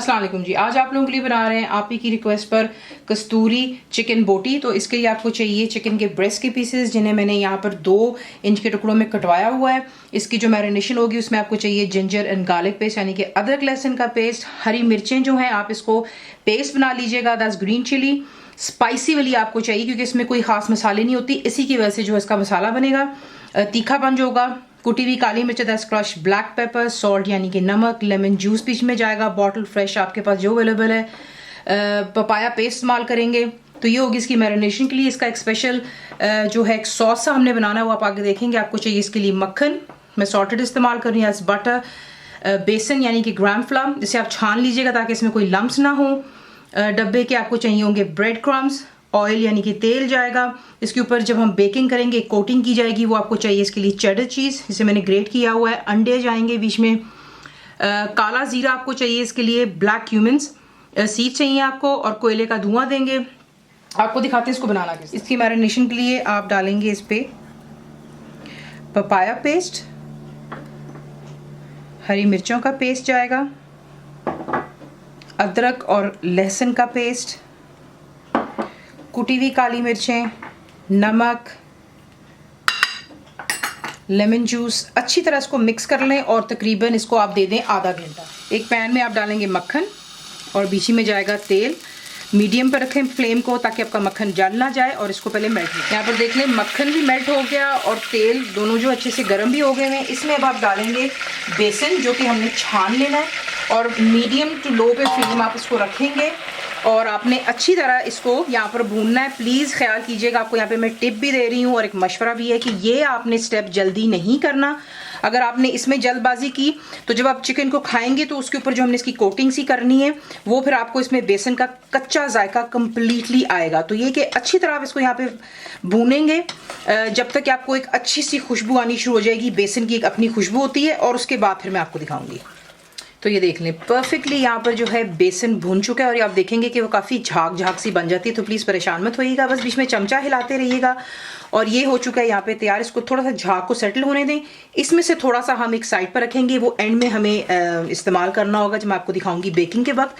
अस्सलाम वालेकुम जी। आज आप लोगों के लिए बना रहे हैं आप ही की रिक्वेस्ट पर कस्तूरी चिकन बोटी। तो इसके लिए आपको चाहिए चिकन के ब्रेस्ट के पीसेस, जिन्हें मैंने यहाँ पर 2 इंच के टुकड़ों में कटवाया हुआ है। इसकी जो मैरिनेशन होगी उसमें आपको चाहिए जिंजर एंड गार्लिक पेस्ट, यानी कि अदरक लहसुन का पेस्ट। हरी मिर्चें जो हैं आप इसको पेस्ट बना लीजिएगा। That's green chilli. स्पाइसी वाली आपको चाहिए क्योंकि इसमें कोई खास मसाले नहीं होती, इसी की वजह से जो इसका मसाला बनेगा। तीखापन जो होगा, कुटी हुई काली मिर्च, that's crush black pepper, salt यानी कि नमक, लेमन जूस बीच में जाएगा, बॉटल फ्रेश आपके पास जो अवेलेबल है, पपाया पेस्ट इस्तेमाल करेंगे। तो ये होगी इसकी मैरिनेशन के लिए। इसका एक स्पेशल जो है एक सॉस सा हमने बनाना है, वो आप आगे देखेंगे। आपको चाहिए इसके लिए मक्खन, मैं सॉल्टेड इस्तेमाल कर रही हूँ, एज बटर, बेसन यानी कि ग्राम फ्लावर, जिसे आप छान लीजिएगा ताकि इसमें कोई लम्स ना हो। डब्बे के आपको चाहिए होंगे ब्रेड क्रम्स, ऑयल यानी कि तेल जाएगा। इसके ऊपर जब हम बेकिंग करेंगे कोटिंग की जाएगी, वो आपको चाहिए इसके लिए चेडर चीज़, जिसे मैंने ग्रेट किया हुआ है। अंडे जाएंगे बीच में। काला ज़ीरा आपको चाहिए इसके लिए, ब्लैक क्यूमिन्स सीड चाहिए आपको, और कोयले का धुआं देंगे। आपको दिखाते हैं इसको बनाना कैसे। इसकी मैरिनेशन के लिए आप डालेंगे इस पर पपाया पेस्ट, हरी मिर्चों का पेस्ट जाएगा, अदरक और लहसुन का पेस्ट, कुटी हुई काली मिर्चें, नमक, लेमन जूस। अच्छी तरह इसको मिक्स कर लें और तकरीबन इसको आप दे दें आधा घंटा। एक पैन में आप डालेंगे मक्खन और बीच में जाएगा तेल। मीडियम पर रखें फ्लेम को ताकि आपका मक्खन जल ना जाए, और इसको पहले मेल्ट हो। यहाँ पर देख लें मक्खन भी मेल्ट हो गया और तेल दोनों जो अच्छे से गर्म भी हो गए हैं। इसमें अब आप डालेंगे बेसन, जो कि हमने छान लेना है, और मीडियम टू लो पे फ्लेम आप इसको रखेंगे और आपने अच्छी तरह इसको यहाँ पर भूनना है। प्लीज़ ख्याल कीजिएगा, आपको यहाँ पे मैं टिप भी दे रही हूँ और एक मशवरा भी है कि ये आपने स्टेप जल्दी नहीं करना। अगर आपने इसमें जल्दबाजी की तो जब आप चिकन को खाएंगे तो उसके ऊपर जो हमने इसकी कोटिंग सी करनी है, वो फिर आपको इसमें बेसन का कच्चा जायका कम्प्लीटली आएगा। तो ये कि अच्छी तरह आप इसको यहाँ पे भूनेंगे जब तक कि आपको एक अच्छी सी खुशबू आनी शुरू हो जाएगी। बेसन की एक अपनी खुशबू होती है, और उसके बाद फिर मैं आपको दिखाऊंगी। तो ये देख लें परफेक्टली यहाँ पर जो है बेसन भून चुका है, और आप देखेंगे कि वो काफ़ी झाग झाग सी बन जाती है। तो प्लीज़ परेशान मत होइएगा, बस बीच में चमचा हिलाते रहिएगा। और ये हो चुका है यहाँ पे तैयार। इसको थोड़ा सा झाग को सेटल होने दें। इसमें से थोड़ा सा हम एक साइड पर रखेंगे, वो एंड में हमें इस्तेमाल करना होगा जब मैं आपको दिखाऊंगी बेकिंग के वक्त।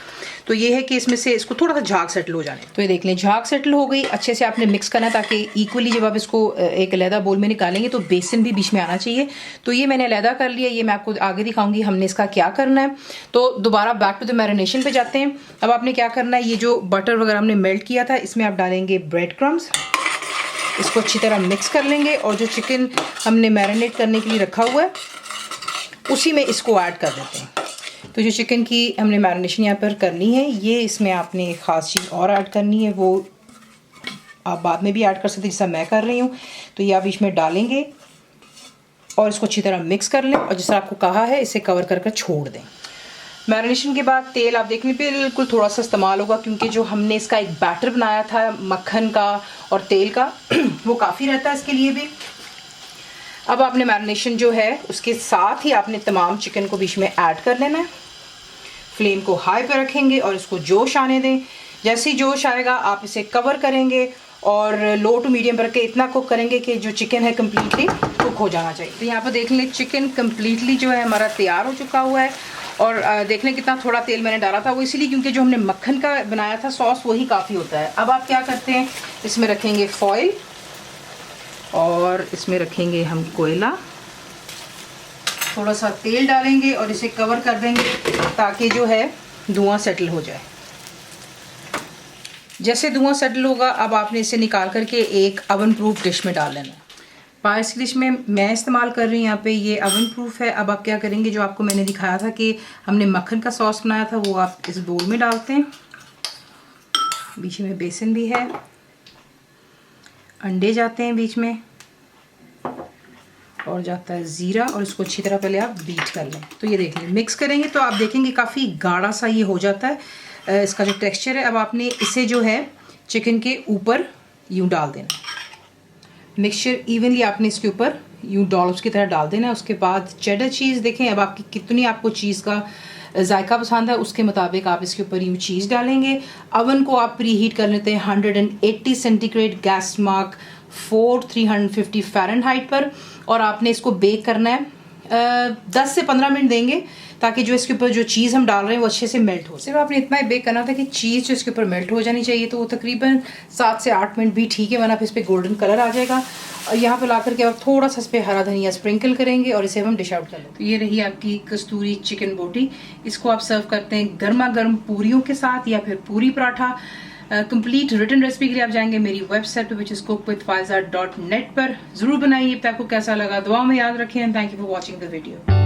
तो ये है कि इसमें से इसको थोड़ा सा झाग सेटल हो जाने। तो ये देख लें झाग सेटल हो गई। अच्छे से आपने मिक्स करना है ताकि इक्वली जब आप इसको एक अलहदा बोल में निकालेंगे तो बेसन भी बीच में आना चाहिए। तो ये मैंने अलहदा कर लिया, ये मैं आपको आगे दिखाऊंगी हमने इसका क्या करना है। तो दोबारा बैक टू द मैरिनेशन पे जाते हैं। अब आपने क्या करना है, ये जो बटर वगैरह हमने मेल्ट किया था, इसमें आप डालेंगे ब्रेड क्रम्स। इसको अच्छी तरह मिक्स कर लेंगे, और जो चिकन हमने मैरिनेट करने के लिए रखा हुआ है उसी में इसको ऐड कर देते हैं। तो जो चिकन की हमने मैरिनेशन यहाँ पर करनी है, ये इसमें आपने एक ख़ास चीज़ और ऐड करनी है, वो आप बाद में भी ऐड कर सकते हैं जैसा मैं कर रही हूँ। तो ये आप बीच में डालेंगे और इसको अच्छी तरह मिक्स कर लें, और जैसा आपको कहा है इसे कवर करके छोड़ दें। मैरिनेशन के बाद तेल आप देखें बिल्कुल थोड़ा सा इस्तेमाल होगा, क्योंकि जो हमने इसका एक बैटर बनाया था मक्खन का और तेल का वो काफ़ी रहता है इसके लिए भी। अब आपने मैरिनेशन जो है उसके साथ ही आपने तमाम चिकन को बीच में ऐड कर लेना है। फ्लेम को हाई पे रखेंगे और इसको जोश आने दें। जैसे ही जोश आएगा आप इसे कवर करेंगे और लो टू मीडियम पर के इतना कुक करेंगे कि जो चिकन है कम्प्लीटली कुक हो जाना चाहिए। तो यहाँ पर देख लें चिकन कम्प्लीटली जो है हमारा तैयार हो चुका हुआ है। और देख लें कितना थोड़ा तेल मैंने डाला था, वो इसलिए क्योंकि जो हमने मक्खन का बनाया था सॉस वही काफ़ी होता है। अब आप क्या करते हैं, इसमें रखेंगे फॉइल और इसमें रखेंगे हम कोयला, थोड़ा सा तेल डालेंगे और इसे कवर कर देंगे ताकि जो है धुआं सेटल हो जाए। जैसे धुआं सेटल होगा अब आपने इसे निकाल करके एक ओवन प्रूफ डिश में डाल लेना। पायस की डिश में मैं इस्तेमाल कर रही हूँ यहाँ पे, ये ओवन प्रूफ है। अब आप क्या करेंगे, जो आपको मैंने दिखाया था कि हमने मक्खन का सॉस बनाया था, वो आप इस बोल में डालते हैं। बीच में बेसन भी है, अंडे जाते हैं बीच में, और जाता है ज़ीरा, और इसको अच्छी तरह पहले आप बीट कर लें। तो ये देख लें मिक्स करेंगे तो आप देखेंगे काफ़ी गाढ़ा सा ये हो जाता है इसका जो टेक्सचर है। अब आपने इसे जो है चिकन के ऊपर यूँ डाल देना, मिक्सचर इवनली आपने इसके ऊपर यूँ डॉल्स की तरह डाल देना है। उसके बाद चेडर चीज़ देखें, अब आपकी कितनी आपको चीज़ का जायका पसंद है उसके मुताबिक आप इसके ऊपर यूँ चीज़ डालेंगे। अवन को आप प्री हीट कर लेते हैं 180 सेंटीग्रेड, गैस मार्क 4350 फ़ारेनहाइट पर, और आपने इसको बेक करना है 10 से 15 मिनट देंगे ताकि जो इसके ऊपर जो चीज़ हम डाल रहे हैं वो अच्छे से मेल्ट हो। सिर्फ आपने इतना ही बेक करना था कि चीज़ जो इसके ऊपर मेल्ट हो जानी चाहिए, तो वो तकरीबन 7 से 8 मिनट भी ठीक है, वरना फिर इस पर गोल्डन कलर आ जाएगा। और यहाँ पे ला करके आप थोड़ा सा इस पर हरा धनिया स्प्रिंकल करेंगे और इसे हम डिश आउट कर लेंगे। तो ये रही आपकी कस्तूरी चिकन बोटी। इसको आप सर्व करते हैं गर्मा गर्म पूरियों के साथ या फिर पूरी पराठा। कंप्लीट रिटन रेसिपी के लिए आप जाएंगे मेरी वेबसाइट पे which is cookwithfaiza.net पर। जरूर बनाइए, आपको कैसा लगा दुआ में याद रखें। And thank you for watching the video.